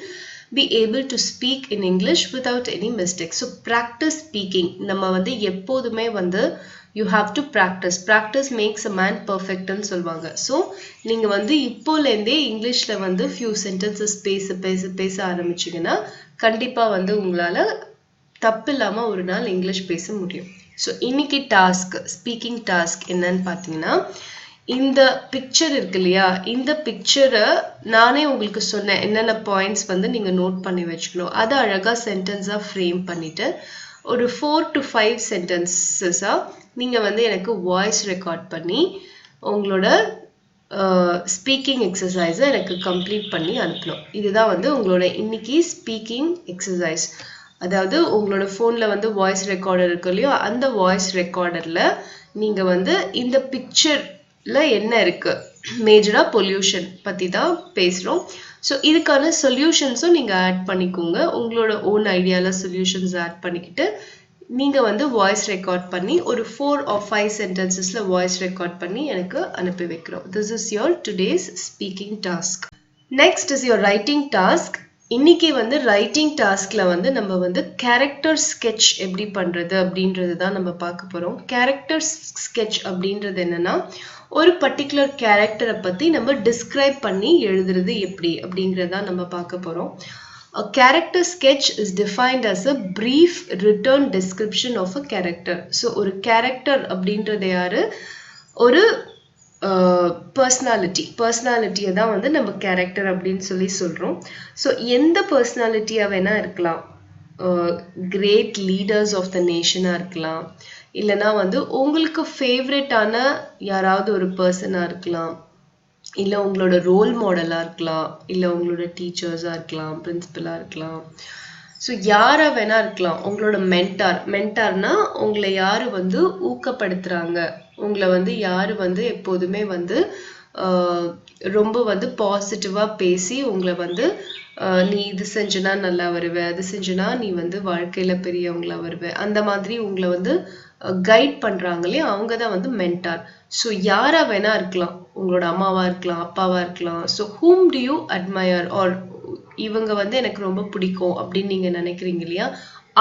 A: be able to speak in English without any mistakes. So practice speaking. நம்ம வந்து எப்போதுமே வந்து you have to practice. Practice makes a man perfect ன்னு சொல்வாங்க. So நீங்க வந்து இப்போலேருந்தே இங்கிலீஷ்ல வந்து few sentences பேச ஆரம்பிச்சிங்கன்னா கண்டிப்பா வந்து உங்களால தப்பு இல்லாம ஒரு நாள் இங்கிலீஷ் பேச முடியும். ஸோ இன்னைக்கு டாஸ்க், ஸ்பீக்கிங் டாஸ்க் என்னன்னு பார்த்தீங்கன்னா, இந்த பிக்சர் இருக்கு இல்லையா, இந்த பிக்சரை நானே உங்களுக்கு சொன்னேன் என்னென்ன பாயிண்ட்ஸ் வந்து நீங்க நோட் பண்ணி வச்சுக்கணும். அதை அழகா சென்டென்ஸா ஃப்ரேம் பண்ணிட்டு ஒரு 4 to 5 சென்டென்சஸா நீங்க வந்து எனக்கு வாய்ஸ் ரெக்கார்ட் பண்ணி உங்களோட ஸ்பீக்கிங் எக்ஸசைஸை எனக்கு கம்ப்ளீட் பண்ணி அனுப்பணும். இதுதான் வந்து உங்களோட இன்னைக்கு ஸ்பீக்கிங் எக்ஸசைஸ். அதாவது உங்களோட ஃபோன்ல வந்து வாய்ஸ் ரெக்கார்டர் இருக்கு இல்லையோ, அந்த வாய்ஸ் ரெக்கார்டர்ல நீங்க வந்து இந்த பிக்சர் என்ன இருக்கு மேஜரா பொல்யூஷன் பத்தி தான் பேசுறோம். ஸோ இதுக்கான சொல்யூஷன்ஸும் நீங்க ஆட் பண்ணிக்கோங்க. உங்களோட ஓன் ஐடியால சொல்யூஷன்ஸ் ஆட் பண்ணிக்கிட்டு நீங்க வந்து வாய்ஸ் ரெக்கார்ட் பண்ணி ஒரு 4 or 5 சென்டென்சஸ்ல வாய்ஸ் ரெக்கார்ட் பண்ணி எனக்கு அனுப்பி வைக்கிறோம். This is your today's speaking task. Next is your writing task. இன்னைக்கு வந்து ரைட்டிங் டாஸ்க்ல வந்து நம்ம வந்து கேரக்டர் ஸ்கெட்ச் எப்படி பண்றது அப்படின்றது தான் நம்ம பார்க்க போறோம். கேரக்டர் ஸ்கெட்ச் அப்படின்றது என்னன்னா ஒரு பர்டிகுலர் கேரக்டரை பத்தி நம்ம டிஸ்கிரைப் பண்ணி எழுதுறது எப்படி அப்படிங்கறத நம்ம பார்க்க போறோம். A character sketch is defined as a brief written description of a character. So ஒரு character அப்படின்றது யாரு? ஒரு பர்சனாலிட்டியை தான் வந்து நம்ம கேரக்டர் அப்படின்னு சொல்றோம். ஸோ எந்த பர்சனாலிட்டியா வேணா இருக்கலாம். கிரேட் லீடர்ஸ் ஆஃப் த நேஷனா இருக்கலாம், இல்லைன்னா வந்து உங்களுக்கு ஃபேவரட்டான யாராவது ஒரு பர்சனா இருக்கலாம், இல்லை உங்களோட ரோல் மாடலா இருக்கலாம், இல்லை உங்களோட டீச்சர்ஸா இருக்கலாம், பிரின்சிபலா இருக்கலாம். ஸோ யாரா வேணா இருக்கலாம். உங்களோட மென்டார்னா உங்களை யாரு வந்து ஊக்கப்படுத்துறாங்க, உங்களை வந்து யாரு வந்து எப்போதுமே வந்து ரொம்ப வந்து பாசிட்டிவா பேசி உங்களை வந்து நீ இது செஞ்சுனா நல்லா வருவ, அது செஞ்சுனா நீ வந்து வாழ்க்கையில பெரியவங்களா வருவ, அந்த மாதிரி உங்களை வந்து கைட் பண்றாங்க இல்லையா, அவங்க தான் வந்து மென்டார். ஸோ யாரா வேணா இருக்கலாம். உங்களோட அம்மாவா இருக்கலாம், அப்பாவா இருக்கலாம். So whom do you admire or இவங்க வந்து எனக்கு ரொம்ப பிடிக்கும் அப்படின்னு நீங்க நினைக்கிறீங்க இல்லையா,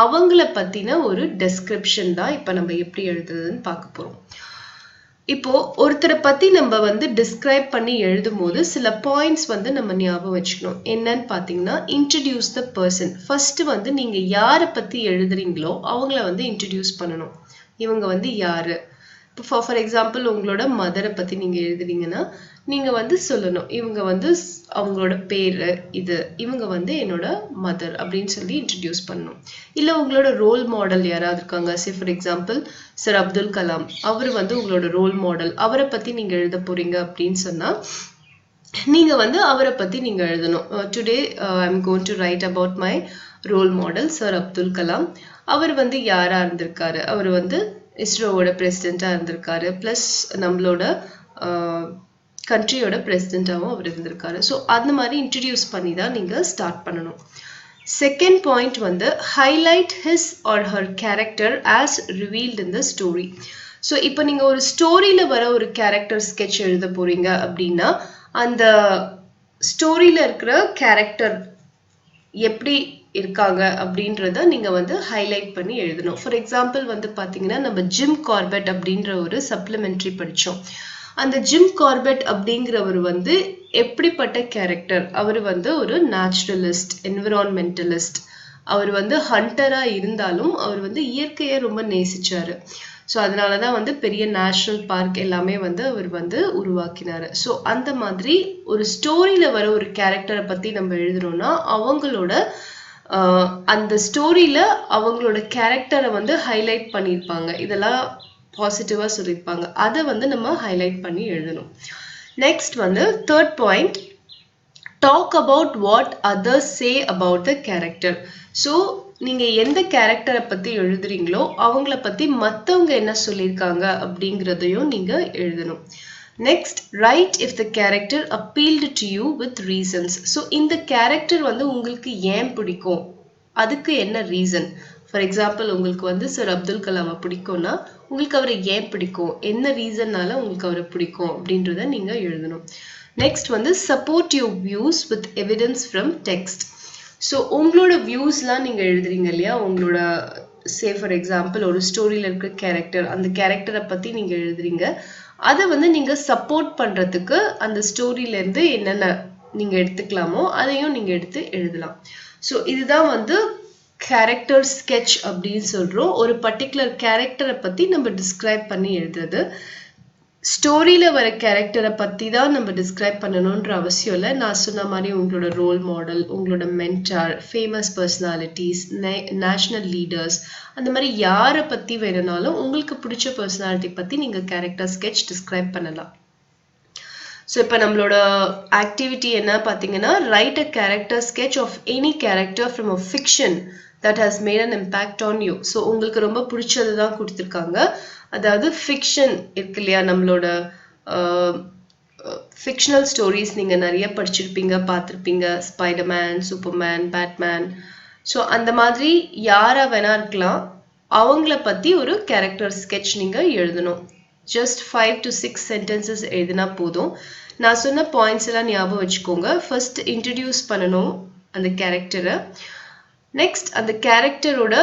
A: அவங்கள பத்தின ஒரு டெஸ்கிரிப்ஷன் தான் இப்ப நம்ம எப்படி எழுதுறதுன்னு பார்க்க போறோம். இப்போ ஒருத்தரை பத்தி நம்ம வந்து டிஸ்கிரைப் பண்ணி எழுதும் போது சில பாயிண்ட்ஸ் வந்து நம்ம ஞாபகம் வச்சுக்கணும். என்னன்னு பாத்தீங்கன்னா, இன்ட்ரடியூஸ் த பர்சன். ஃபர்ஸ்ட் வந்து நீங்க யாரை பத்தி எழுதுறீங்களோ அவங்கள வந்து இன்ட்ரடியூஸ் பண்ணணும். இவங்க வந்து யாரு? இப்போ ஃபார் எக்ஸாம்பிள் உங்களோட மதரை பத்தி நீங்க எழுதுறீங்கன்னா நீங்க வந்து சொல்லணும், இவங்க வந்து அவங்களோட பேரு இது, இவங்க வந்து என்னோட மதர் அப்படின்னு சொல்லி இன்ட்ரடியூஸ் பண்ணணும். இல்ல உங்களோட ரோல் மாடல் யாராவது இருக்காங்க, say for example sir Abdul Kalam, அவர் வந்து உங்களோட ரோல் மாடல், அவரை பத்தி நீங்க எழுத போறீங்க அப்படின்னு சொன்னா நீங்க வந்து அவரை பத்தி நீங்க எழுதணும். Today I am going to write about my role model sir Abdul Kalam. அவர் வந்து யாரா இருந்திருக்காரு? அவர் வந்து இஸ்ரோவோட பிரசிடென்டா இருந்திருக்காரு, பிளஸ் நம்மளோட கண்ட்ரியோட பிரசிடென்டாவும் அவர் இருந்திருக்காரு. ஸோ அந்த மாதிரி இன்ட்ரடியூஸ் பண்ணி தான் நீங்க ஸ்டார்ட் பண்ணணும். செகண்ட் பாயிண்ட் வந்து highlight his R her character as revealed in the story. So இப்போ நீங்க ஒரு ஸ்டோரியில வர ஒரு கேரக்டர் ஸ்கெட்ச் எழுத போறீங்க அப்படின்னா அந்த ஸ்டோரியில இருக்கிற கேரக்டர் எப்படி இருக்காங்க அப்படின்றத நீங்க வந்து ஹைலைட் பண்ணி எழுதணும். ஃபார் எக்ஸாம்பிள் வந்து பாத்தீங்கன்னா நம்ம ஜிம் கார்பெட் அப்படின்ற ஒரு சப்ளிமெண்ட்ரி படிச்சோம். அந்த ஜிம் கார்பெட் அப்படிங்கிறவர் வந்து எப்படிப்பட்ட கேரக்டர்? அவர் வந்து ஒரு நேச்சுரலிஸ்ட், என்விரான்மெண்டலிஸ்ட். அவர் வந்து ஹண்டரா இருந்தாலும் அவர் வந்து இயற்கையை ரொம்ப நேசிச்சாரு. ஸோ அதனாலதான் வந்து பெரிய நேஷனல் பார்க் எல்லாமே வந்து அவர் வந்து உருவாக்கினாரு. ஸோ அந்த மாதிரி ஒரு ஸ்டோரியில வர ஒரு கேரக்டரை பத்தி நம்ம எழுதுறோம்னா அவங்களோட அந்த ஸ்டோரியில அவங்களோட கேரக்டரை வந்து ஹைலைட் பண்ணியிருப்பாங்க, இதெல்லாம் பாசிட்டிவா சொல்லியிருப்பாங்க, அதை வந்து நம்ம ஹைலைட் பண்ணி எழுதணும். நெக்ஸ்ட் வந்து third point, talk about what others say about the character. So நீங்க எந்த கேரக்டரை பத்தி எழுதுறீங்களோ அவங்கள பத்தி மத்தவங்க என்ன சொல்லியிருக்காங்க அப்படிங்கிறதையும் நீங்க எழுதணும். Next, right if the character appealed to you with reasons. So இந்த கேரக்டர் வந்து உங்களுக்கு ஏன் பிடிக்கும், அதுக்கு என்ன ரீசன்? ஃபார் எக்ஸாம்பிள் உங்களுக்கு வந்து சர் அப்துல் கலாமை பிடிக்கும்னா உங்களுக்கு அவரை ஏன் பிடிக்கும், என்ன ரீசன்னால உங்களுக்கு அவரை பிடிக்கும் அப்படின்றத நீங்க எழுதணும். நெக்ஸ்ட் வந்து support your views with evidence from text. So உங்களோட வியூஸ்லாம் நீங்க எழுதுறீங்க இல்லையா, உங்களோட சே ஃபார் எக்ஸாம்பிள் ஒரு ஸ்டோரியில இருக்கிற கேரக்டர், அந்த கேரக்டரை பத்தி நீங்க எழுதுறீங்க, அதை வந்து நீங்க சப்போர்ட் பண்றதுக்கு அந்த ஸ்டோரியில இருந்து என்னென்ன நீங்க எடுத்துக்கலாமோ அதையும் நீங்க எடுத்து எழுதலாம். ஸோ இதுதான் வந்து கேரக்டர் ஸ்கெட்ச் அப்படின்னு சொல்றோம். ஒரு பர்டிகுலர் கேரக்டரை பத்தி நம்ம டிஸ்கிரைப் பண்ணி எழுதுறது. ஸ்டோரியில வர கேரக்டரை பத்தி தான் நம்ம டிஸ்கிரைப் பண்ணணும்ன்ற அவசியம் இல்லை. நான் சொன்ன மாதிரி உங்களோட ரோல் மாடல், உங்களோட mentor, famous personalities, national leaders, அந்த மாதிரி யாரை பத்தி வேணும்னாலும் உங்களுக்கு பிடிச்ச பர்சனாலிட்டி பத்தி நீங்க கேரக்டர் ஸ்கெட்ச் டிஸ்கிரைப் பண்ணலாம். ஸோ இப்போ நம்மளோட ஆக்டிவிட்டி என்ன பார்த்தீங்கன்னா, write a character sketch of any character from a fiction that has made an impact on you. So உங்களுக்கு ரொம்ப பிடிச்சது தான் கொடுத்துருக்காங்க. அதாவது ஃபிக்ஷன் இருக்கு இல்லையா, நம்மளோட ஃபிக்ஷனல் ஸ்டோரிஸ் நீங்கள் நிறைய படிச்சிருப்பீங்க, பார்த்துருப்பீங்க. Spiderman, Superman, Batman. ஸோ அந்த மாதிரி யாரா வேணா இருக்கலாம். அவங்கள பற்றி ஒரு கேரக்டர் ஸ்கெட்ச் நீங்கள் எழுதணும். ஜஸ்ட் 5 to 6 sentences எழுதினா போதும். நான் சொன்ன பாயிண்ட்ஸ் எல்லாம் ஞாபகம் வச்சுக்கோங்க. ஃபர்ஸ்ட் இன்ட்ரடியூஸ் பண்ணணும் அந்த கேரக்டரை. நெக்ஸ்ட் அந்த கேரக்டரோட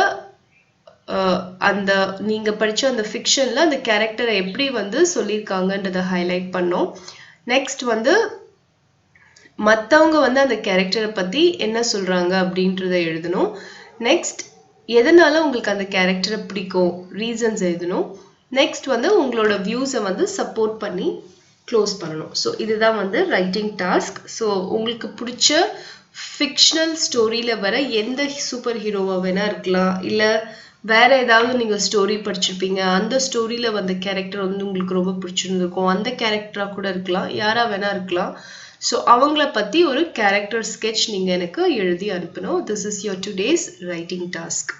A: அந்த நீங்க படிச்ச அந்த ஃபிக்ஷன்ல அந்த கேரக்டரை எப்படி வந்து சொல்லியிருக்காங்கன்றதை ஹைலைட் பண்ணோம். நெக்ஸ்ட் வந்து மற்றவங்க வந்து அந்த கேரக்டரை பத்தி என்ன சொல்றாங்க அப்படின்றத எழுதணும். நெக்ஸ்ட் எதனால உங்களுக்கு அந்த கேரக்டரை பிடிக்கும், ரீசன்ஸ் எழுதணும். நெக்ஸ்ட் வந்து உங்களோட வியூஸை வந்து சப்போர்ட் பண்ணி க்ளோஸ் பண்ணணும். ஸோ இதுதான் வந்து ரைட்டிங் டாஸ்க். ஸோ உங்களுக்கு பிடிச்ச ஃபிக்ஷனல் ஸ்டோரியில் வர எந்த சூப்பர் ஹீரோவாக வேணா இருக்கலாம், இல்லை வேற ஏதாவது நீங்கள் ஸ்டோரி படிச்சிருப்பீங்க, அந்த ஸ்டோரியில் வந்த கேரக்டர் வந்து உங்களுக்கு ரொம்ப பிடிச்சிருந்துருக்கும், அந்த கேரக்டராக கூட இருக்கலாம், யாராக வேணா இருக்கலாம். ஸோ அவங்கள பற்றி ஒரு கேரக்டர் ஸ்கெட்ச் நீங்கள் எனக்கு எழுதி அனுப்பணும். This is your today's writing task.